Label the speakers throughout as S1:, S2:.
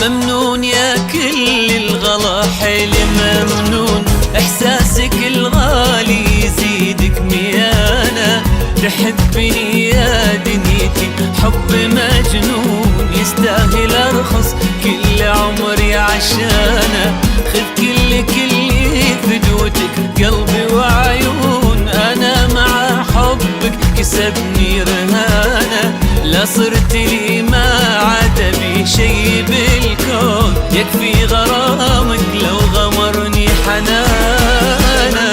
S1: ممنون يا كل الغلا حيل ممنون، احساسك الغالي يزيدك ميانة، تحبني يا دنيتي حب مجنون، يستاهل ارخص كل عمري عشانه، خذ كل فدوتك قلبي وعيون، انا مع حبك كسبني رهانه، لا صرت لي ما عاد بي شي بالكون، يكفي غرامك لو غمرني حنانه،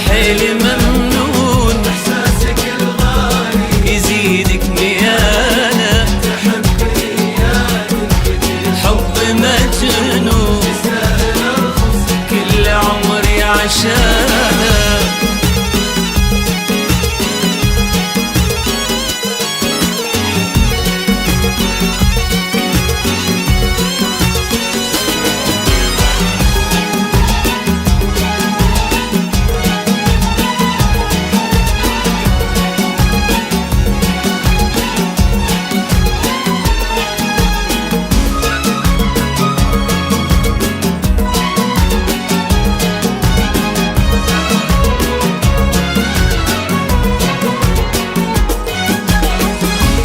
S1: حيل ممنون احساسك الغالي يزيدك ميانه، تحبني يا دنيتي حب مجنون، كل عمري عشانه.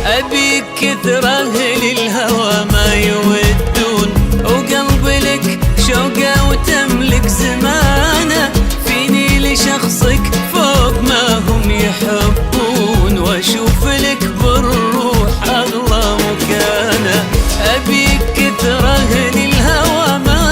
S1: أبيك كثر أهل الهوى ما يودون، وقلب لك شوقه وتملك زمانه، فيني لشخصك فوق ما هم يحبون، واشوف لك بالروح أغلى مكانه، أبيك كثر أهل الهوى ما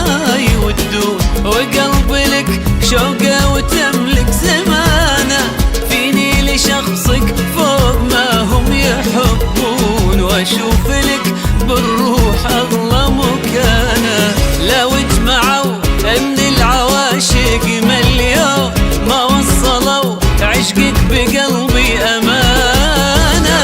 S1: يودون، وقلب لك شوقه وتملك زمانه، فيني لشخصك فوق ما هم يحبون، واشوف لك بالروح اغلى مكانه، لو اجمعوا من العواشق مليون ما وصلوا عشقك بقلبي امانه،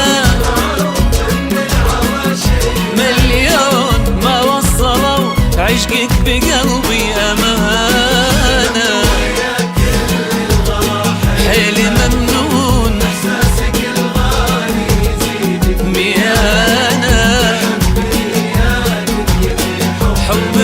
S1: مليون ما وصلوا عشقك بقلبي امانه، حيل ممنون احساسك الغالي يزيدك ميانه، حب